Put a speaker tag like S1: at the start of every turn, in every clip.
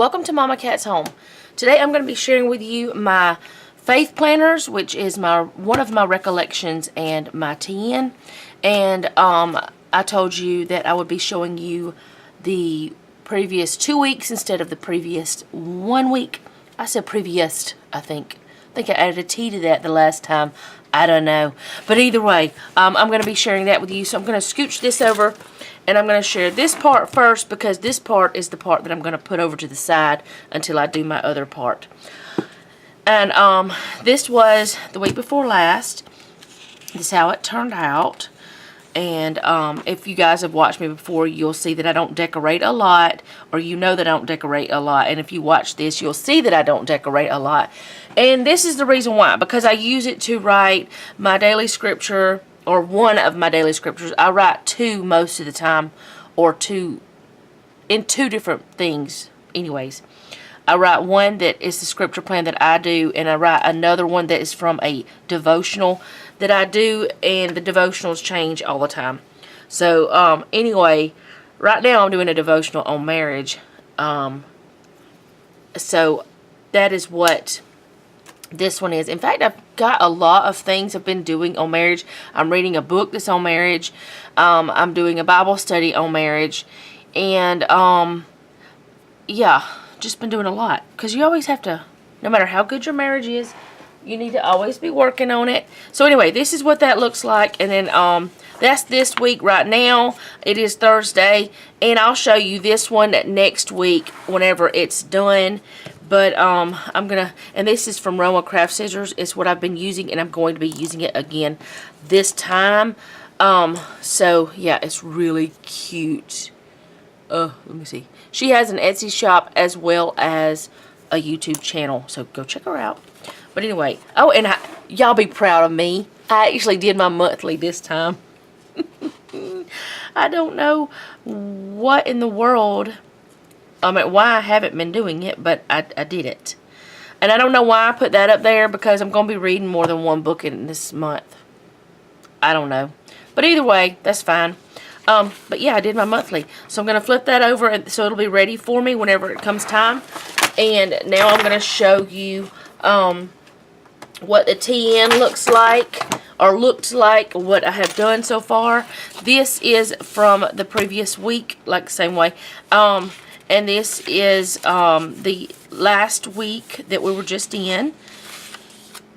S1: Welcome to Mama Cat's Home. Today I'm going to be sharing with you my faith planners, which is one of my recollections and my 10. And I told you that I would be showing you the previous 2 weeks instead of the previous 1 week. I said previous, I think. I think I added a T to that the last time. I don't know. But either way, I'm going to be sharing that with you. So I'm going to scooch this over and I'm going to share this part first because this part is the part that I'm going to put over to the side until I do my other part. And this was the week before last. This is how it turned out. And if you guys have watched me before, you'll see that I don't decorate a lot, or you know that I don't decorate a lot. And if you watch this, you'll see that I don't decorate a lot. And this is the reason why, because I use it to write my daily scripture, or one of my daily scriptures. I write two most of the time, or in two different things. Anyways, I write one that is the scripture plan that I do, and I write another one that is from a devotional that I do, and the devotionals change all the time. So, anyway, right now I'm doing a devotional on marriage. So, that is what this one is. In fact, I've got a lot of things I've been doing on marriage. I'm reading a book that's on marriage. I'm doing a Bible study on marriage. And, yeah, just been doing a lot. Because you always have to, no matter how good your marriage is, you need to always be working on it. So anyway, this is what that looks like. And then that's this week right now. It is Thursday. And I'll show you this one next week whenever it's done. But I'm going to, and this is from Roma Craft Scissors. It's what I've been using, and I'm going to be using it again this time. So yeah, it's really cute. Let me see. She has an Etsy shop as well as a YouTube channel. So go check her out. But anyway, oh, and y'all be proud of me. I actually did my monthly this time. I don't know what in the world, why I haven't been doing it, but I did it. And I don't know why I put that up there, because I'm going to be reading more than one book in this month. I don't know. But either way, that's fine. But yeah, I did my monthly. So I'm going to flip that over so it'll be ready for me whenever it comes time. And now I'm going to show you what the TN looks like, or looked like, what I have done so far. This is from the previous week, like the same way. And this is the last week that we were just in.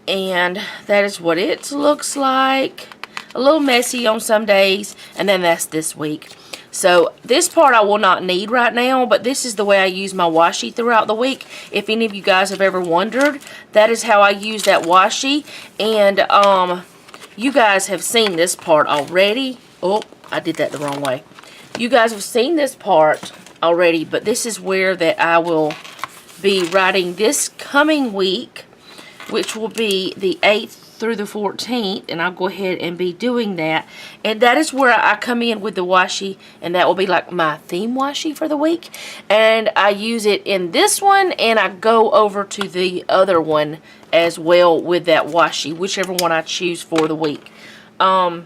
S1: And that is what it looks like. A little messy on some days. And then that's this week. So this part I will not need right now, but this is the way I use my washi throughout the week. If any of you guys have ever wondered, that is how I use that washi. And you guys have seen this part already. Oh, I did that the wrong way. You guys have seen this part already, but this is where that I will be writing this coming week, which will be the 8th through the 14th, and I'll go ahead and be doing that. And that is where I come in with the washi, and that will be like my theme washi for the week. And I use it in this one, and I go over to the other one as well with that washi, whichever one I choose for the week. I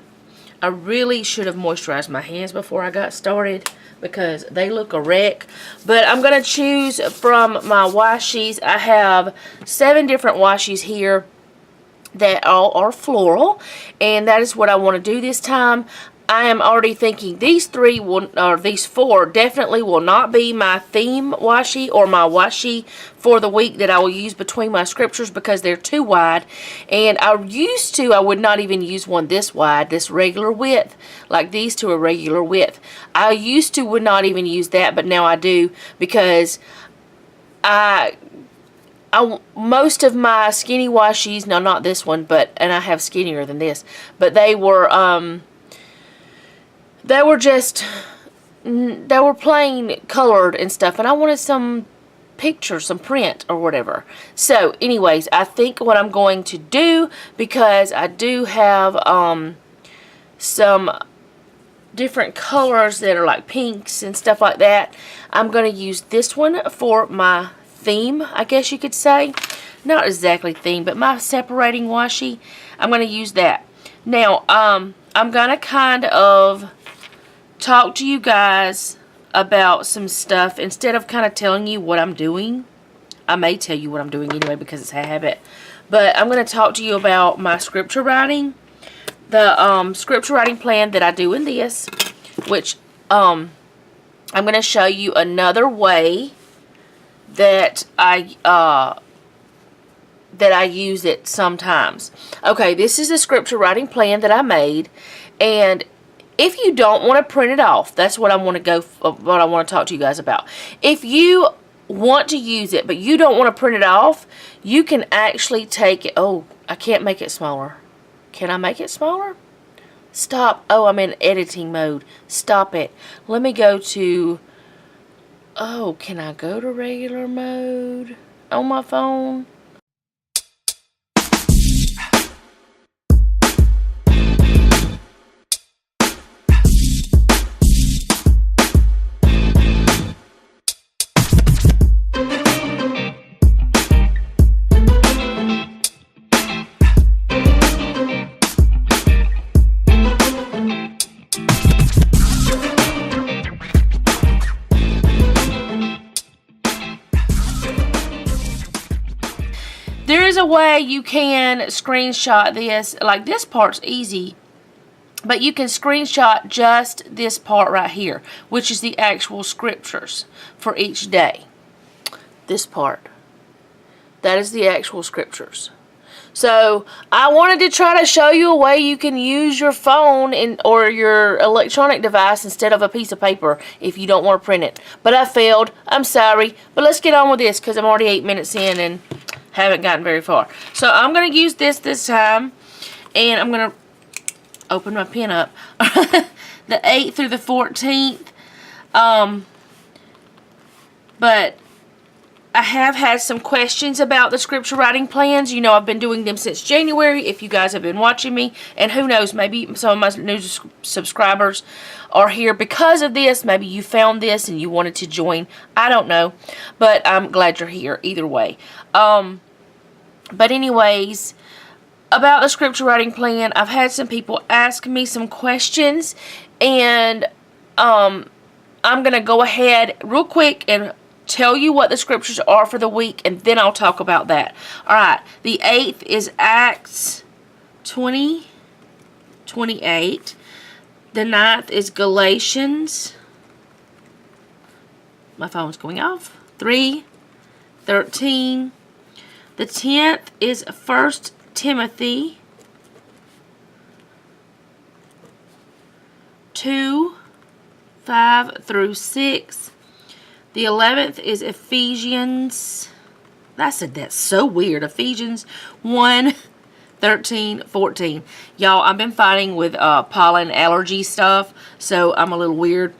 S1: really should have moisturized my hands before I got started, because they look a wreck. But I'm going to choose from my washis. I have 7 different washis here that all are floral, and that is what I want to do this time. I am already thinking these 4 definitely will not be my theme washi or my washi for the week that I will use between my scriptures, because they're too wide. And I would not even use one this wide, this regular width, like these two are regular width. I would not even use that, but now I do, because most of my skinny washis, no, not this one, and I have skinnier than this, but they were plain colored and stuff, and I wanted some picture, some print or whatever. So anyways, I think what I'm going to do, because I do have some different colors that are like pinks and stuff like that, I'm going to use this one for my theme, I guess you could say. Not exactly theme, but my separating washi. I'm going to use that. Now, I'm going to kind of talk to you guys about some stuff. Instead of kind of telling you what I'm doing, I may tell you what I'm doing anyway because it's a habit. But I'm going to talk to you about my scripture writing. The scripture writing plan that I do in this, which I'm going to show you another way that I use it sometimes. Okay, this is the scripture writing plan that I made, and if you don't want to print it off, that's what I want to talk to you guys about. If you want to use it, but you don't want to print it off, you can actually take it. Oh, I can't make it smaller. Can I make it smaller? Stop. Oh, I'm in editing mode. Stop it. Let me go to... Oh, can I go to regular mode on my phone? There is a way you can screenshot this. Like, this part's easy, but you can screenshot just this part right here, which is the actual scriptures for each day. This part. That is the actual scriptures. So, I wanted to try to show you a way you can use your phone or your electronic device instead of a piece of paper if you don't want to print it. But I failed. I'm sorry. But let's get on with this because I'm already 8 minutes in and haven't gotten very far. So I'm going to use this time, and I'm going to open my pen up. The 8th through the 14th. But I have had some questions about the scripture writing plans. You know, I've been doing them since January, if you guys have been watching me. And who knows, maybe some of my new subscribers are here because of this. Maybe you found this and you wanted to join. I don't know. But I'm glad you're here either way. But anyways, about the scripture writing plan, I've had some people ask me some questions, and I'm going to go ahead real quick and tell you what the scriptures are for the week, and then I'll talk about that. Alright, the 8th is Acts 20:28. The 9th is Galatians. My phone's going off. 3:13. The 10th is 1 Timothy 2:5 through 6. The 11th is Ephesians. That's so weird. Ephesians 1:13-14. Y'all, I've been fighting with pollen allergy stuff, so I'm a little weird.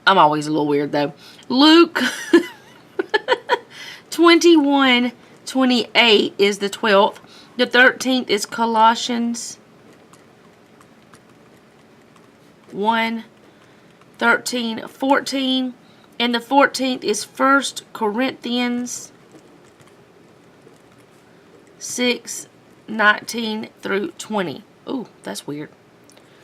S1: I'm always a little weird though. Luke 21:28 is the 12th. The 13th is Colossians 1:13-14. And the 14th is 1 Corinthians 6:19-20. Ooh, that's weird.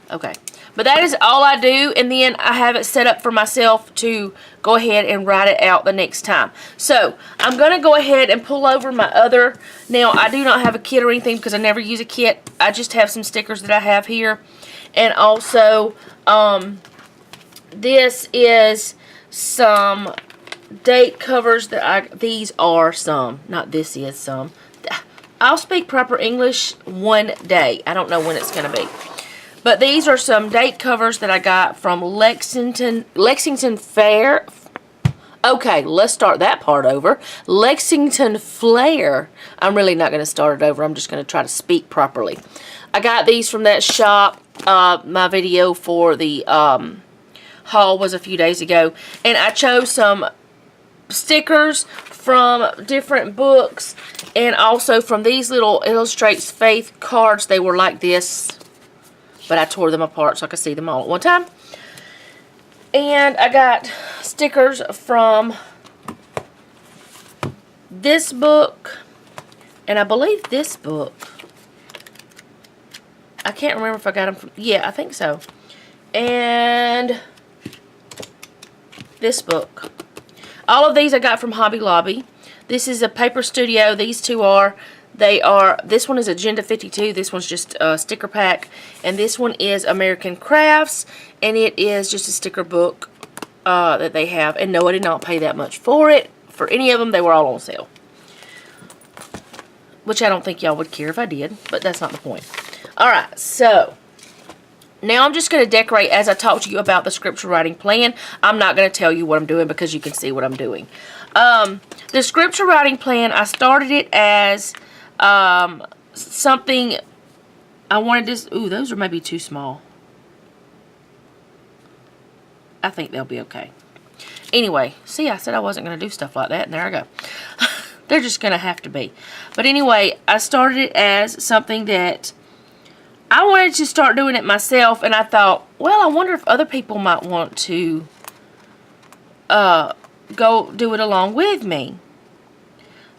S1: Okay. But that is all I do, and then I have it set up for myself to go ahead and write it out the next time. So, I'm going to go ahead and pull over my other. Now, I do not have a kit or anything because I never use a kit. I just have some stickers that I have here. And also, this is some date covers that these are some. Not this is some. I'll speak proper English one day. I don't know when it's going to be. But these are some date covers that I got from Lexington Fair. Okay, let's start that part over. Lexington Fair. I'm really not going to start it over. I'm just going to try to speak properly. I got these from that shop. My video for the haul was a few days ago. And I chose some stickers from different books. And also from these little Illustrates Faith cards. They were like this. But I tore them apart so I could see them all at one time. And I got stickers from this book. And I believe this book. I can't remember if I got them from... Yeah, I think so. And this book. All of these I got from Hobby Lobby. This is a Paper Studio. These two are. This one is Agenda 52. This one's just a sticker pack. And this one is American Crafts. And it is just a sticker book that they have. And no, I did not pay that much for it. For any of them, they were all on sale. Which I don't think y'all would care if I did. But that's not the point. Alright, so now I'm just going to decorate as I talk to you about the scripture writing plan. I'm not going to tell you what I'm doing because you can see what I'm doing. The scripture writing plan, I started it as something I wanted to... Ooh, those are maybe too small. I think they'll be okay. Anyway, see, I said I wasn't going to do stuff like that, and there I go. They're just going to have to be. But anyway, I started it as something that I wanted to start doing it myself, and I thought, well, I wonder if other people might want to go do it along with me.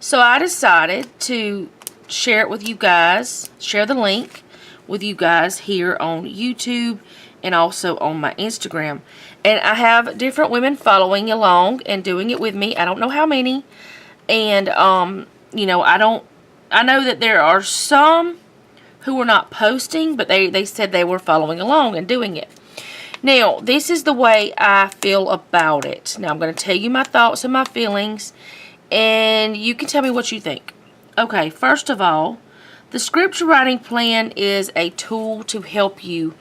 S1: So I decided to share it with you guys, share the link with you guys here on YouTube and also on my Instagram. And I have different women following along and doing it with me. I don't know how many. And, you know, I know that there are some who were not posting, but they said they were following along and doing it. Now, this is the way I feel about it. Now, I'm going to tell you my thoughts and my feelings, and you can tell me what you think. Okay, first of all, the scripture writing plan is a tool to help you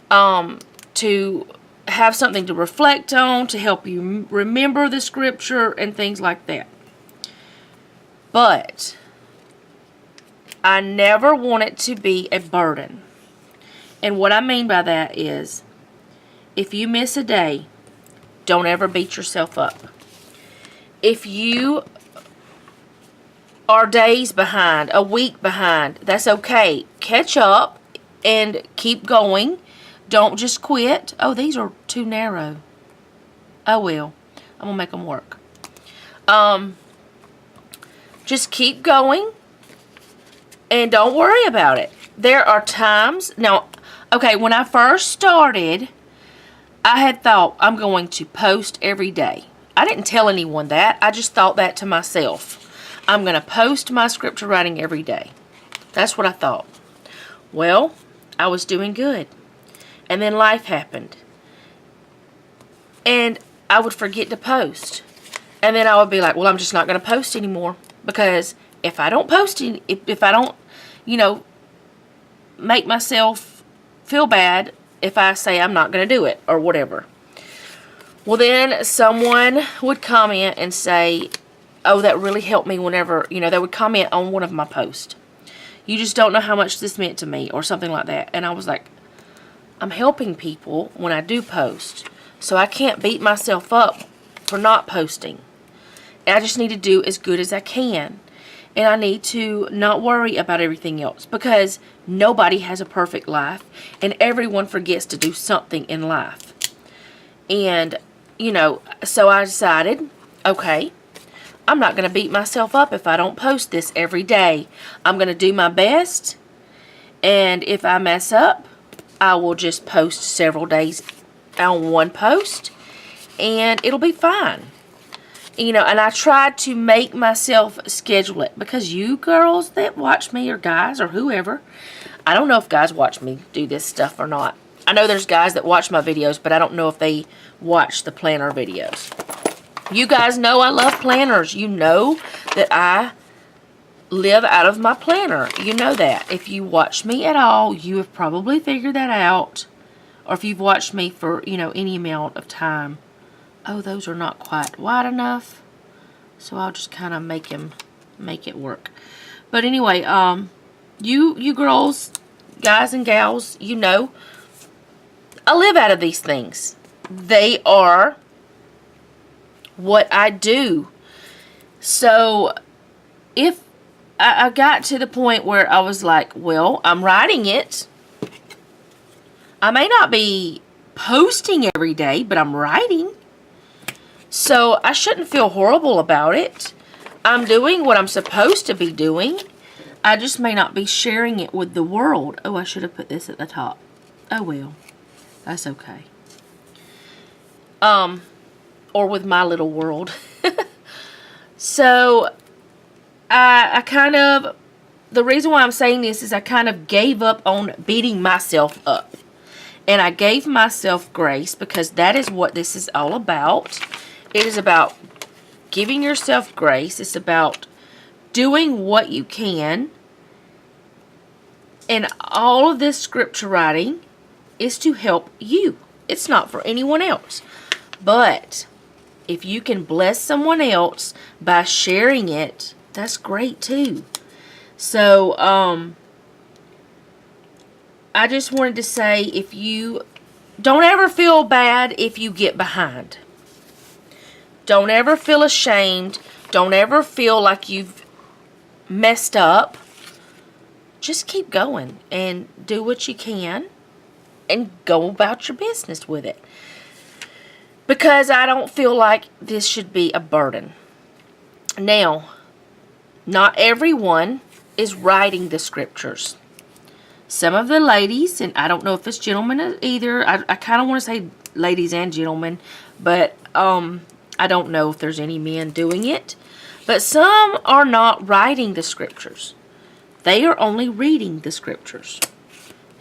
S1: to have something to reflect on, to help you remember the scripture and things like that. But I never want it to be a burden. And what I mean by that is, if you miss a day, don't ever beat yourself up. If you are days behind, a week behind, that's okay. Catch up and keep going. Don't just quit. Oh, these are too narrow. Oh, well. I'm going to make them work. Just keep going. And don't worry about it. There are times... Now, okay, when I first started, I had thought I'm going to post every day. I didn't tell anyone that. I just thought that to myself. I'm going to post my scripture writing every day. That's what I thought. Well, I was doing good. And then life happened. And I would forget to post. And then I would be like, well, I'm just not going to post anymore. Because if I don't post, if I don't, you know, make myself feel bad if I say I'm not going to do it or whatever. Well, then someone would comment and say, oh, that really helped me whenever, you know, they would comment on one of my posts. You just don't know how much this meant to me or something like that. And I was like, I'm helping people when I do post. So I can't beat myself up for not posting. I just need to do as good as I can. And I need to not worry about everything else. Because nobody has a perfect life. And everyone forgets to do something in life. And, you know, so I decided, okay, I'm not going to beat myself up if I don't post this every day. I'm going to do my best. And if I mess up, I will just post several days on one post. And it'll be fine. You know, and I tried to make myself schedule it. Because you girls that watch me, or guys, or whoever, I don't know if guys watch me do this stuff or not. I know there's guys that watch my videos, but I don't know if they watch the planner videos. You guys know I love planners. You know that I live out of my planner. You know that. If you watch me at all, you have probably figured that out. Or if you've watched me for, you know, any amount of time. Oh, those are not quite wide enough. So I'll just kind of make it work. But anyway, you girls, guys and gals, you know, I live out of these things. They are what I do. So if I got to the point where I was like, well, I'm writing it. I may not be posting every day, but I'm writing. So I shouldn't feel horrible about it. I'm doing what I'm supposed to be doing. I just may not be sharing it with the world. Oh, I should have put this at the top. Oh, well. That's okay. or with my little world. So I kind of, the reason why I'm saying this is I kind of gave up on beating myself up. And I gave myself grace, because that is what this is all about. It is about giving yourself grace. It's about doing what you can. And all of this scripture writing is to help you. It's not for anyone else. But if you can bless someone else by sharing it, that's great too. So, I just wanted to say, if you don't ever feel bad if you get behind. Don't ever feel ashamed. Don't ever feel like you've messed up. Just keep going and do what you can and go about your business with it. Because I don't feel like this should be a burden. Now, not everyone is writing the scriptures. Some of the ladies, and I don't know if it's gentlemen either. I kind of want to say ladies and gentlemen, but I don't know if there's any men doing it. But some are not writing the scriptures. They are only reading the scriptures.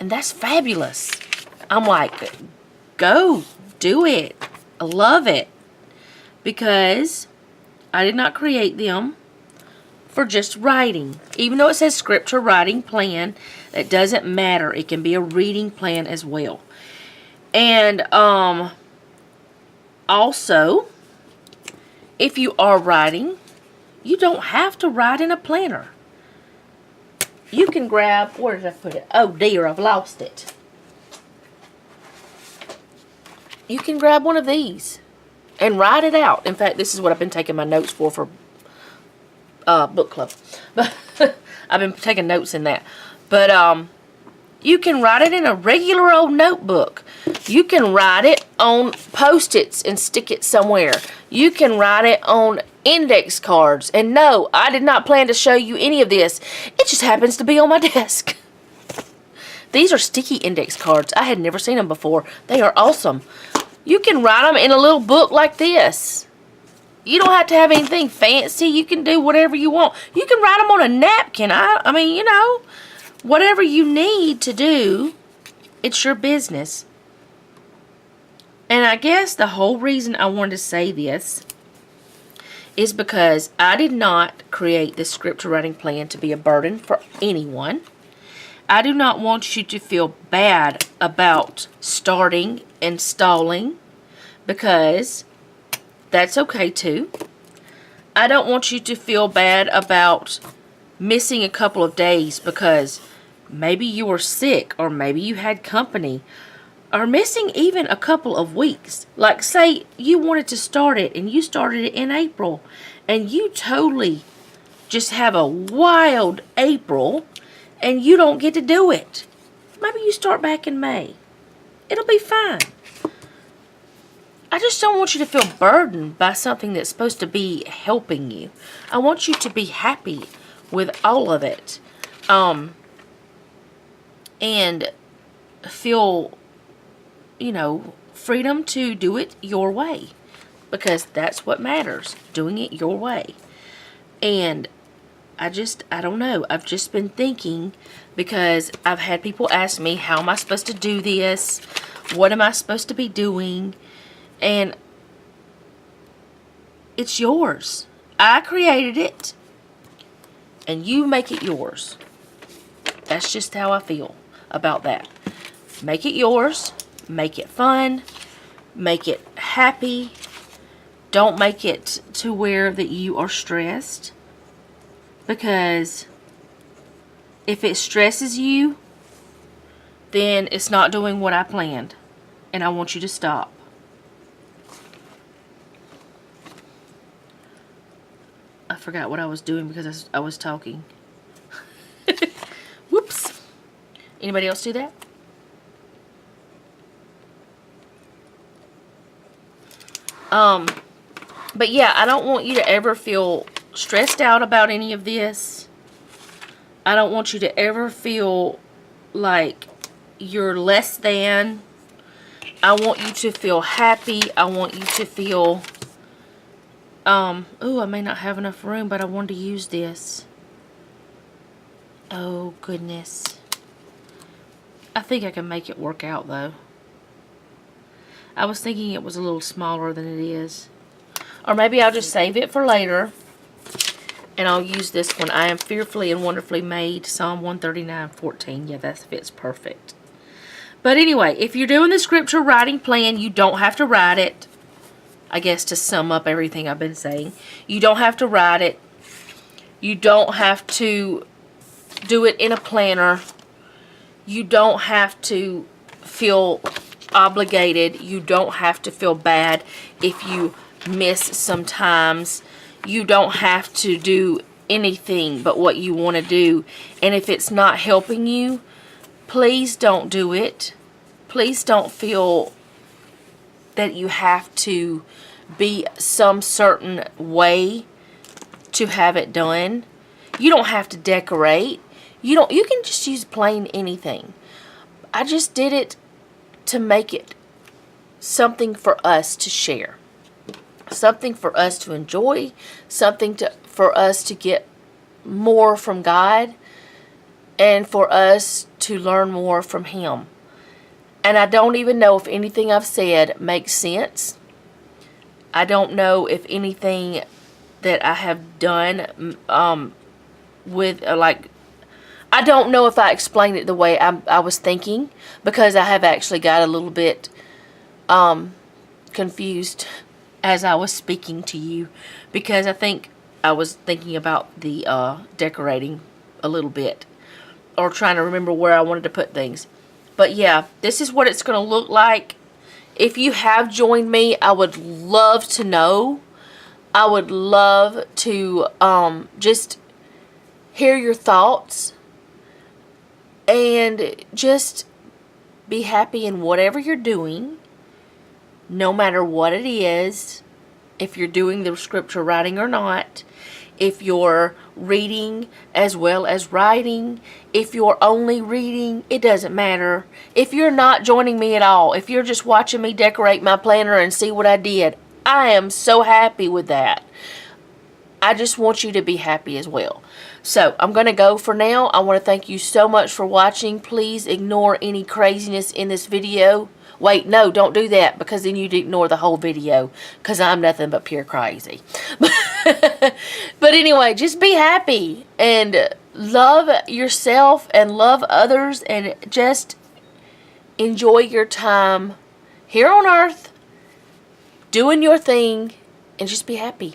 S1: And that's fabulous. I'm like, go do it. I love it. Because I did not create them for just writing. Even though it says scripture writing plan, that doesn't matter. It can be a reading plan as well. And also, if you are writing, you don't have to write in a planner. You can grab, where did I put it? Oh dear, I've lost it. You can grab one of these and write it out. In fact, this is what I've been taking my notes for book club. But I've been taking notes in that. But you can write it in a regular old notebook. You can write it on Post-its and stick it somewhere. You can write it on index cards. And no, I did not plan to show you any of this. It just happens to be on my desk. These are sticky index cards. I had never seen them before. They are awesome. You can write them in a little book like this. You don't have to have anything fancy. You can do whatever you want. You can write them on a napkin. I mean, you know, whatever you need to do, it's your business. And I guess the whole reason I wanted to say this is because I did not create this scripture writing plan to be a burden for anyone. I do not want you to feel bad about starting and stalling, because that's okay too. I don't want you to feel bad about missing a couple of days because maybe you were sick, or maybe you had company, or missing even a couple of weeks. Like, say you wanted to start it and you started it in April and you totally just have a wild April and you don't get to do it. Maybe you start back in May. It'll be fine. I just don't want you to feel burdened by something that's supposed to be helping you. I want you to be happy with all of it. And feel, you know, freedom to do it your way. Because that's what matters. Doing it your way. And I don't know. I've just been thinking, because I've had people ask me, how am I supposed to do this? What am I supposed to be doing? And it's yours. I created it. And you make it yours. That's just how I feel about that. Make it yours. Make it fun. Make it happy. Don't make it to where that you are stressed. Because if it stresses you, then it's not doing what I planned. And I want you to stop. I forgot what I was doing because I was talking. Whoops. Anybody else do that? But yeah, I don't want you to ever feel stressed out about any of this. I don't want you to ever feel like you're less than. I want you to feel happy. I want you to feel ooh, I may not have enough room, but I wanted to use this. Oh, goodness. I think I can make it work out, though. I was thinking it was a little smaller than it is. Or maybe I'll just save it for later. And I'll use this one. I am fearfully and wonderfully made. Psalm 139:14. Yeah, that fits perfect. But anyway, if you're doing the scripture writing plan, you don't have to write it. I guess to sum up everything I've been saying. You don't have to write it. You don't have to do it in a planner. You don't have to feel obligated. You don't have to feel bad if you miss sometimes. You don't have to do anything but what you want to do. And if it's not helping you, please don't do it. Please don't feel that you have to be some certain way to have it done. You don't have to decorate. You can just use plain anything. I just did it to make it something for us to share. Something for us to enjoy. Something for us to get more from God. And for us to learn more from Him. And I don't even know if anything I've said makes sense. I don't know if anything that I have done I don't know if I explained it the way I was thinking, because I have actually got a little bit confused as I was speaking to you, because I think I was thinking about the decorating a little bit, or trying to remember where I wanted to put things. But yeah, this is what it's going to look like. If you have joined me, I would love to know. I would love to just hear your thoughts. And just be happy in whatever you're doing. No matter what it is. If you're doing the scripture writing or not. If you're reading as well as writing. If you're only reading, it doesn't matter. If you're not joining me at all, if you're just watching me decorate my planner and see what I did, I am so happy with that. I just want you to be happy as well. So, I'm going to go for now. I want to thank you so much for watching. Please ignore any craziness in this video. Wait, no, don't do that, because then you'd ignore the whole video, because I'm nothing but pure crazy. But anyway, just be happy and love yourself and love others, and just enjoy your time here on earth, doing your thing, and just be happy.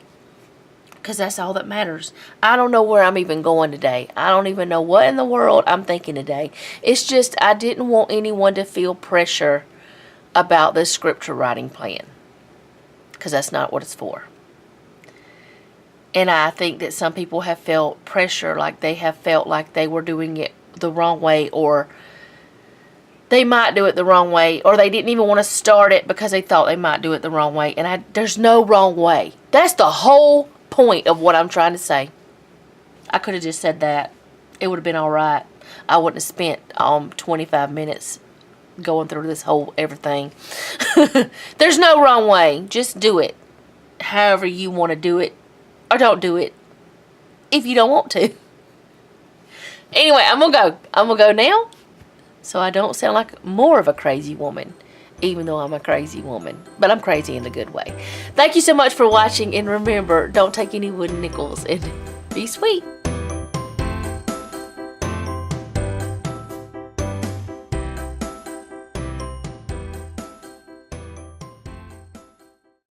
S1: Because that's all that matters. I don't know where I'm even going today. I don't even know what in the world I'm thinking today. It's just I didn't want anyone to feel pressure about this scripture writing plan. Because that's not what it's for. And I think that some people have felt pressure, like they have felt like they were doing it the wrong way, or they might do it the wrong way, or they didn't even want to start it because they thought they might do it the wrong way. And there's no wrong way. That's the whole point of what I'm trying to say. I could have just said that. It would have been alright. I wouldn't have spent 25 minutes going through this whole everything. There's no wrong way. Just do it however you want to do it, or don't do it if you don't want to. Anyway, I'm gonna go now, so I don't sound like more of a crazy woman, even though I'm a crazy woman. But I'm crazy in the good way. Thank you so much for watching, and remember, don't take any wooden nickels, and be sweet.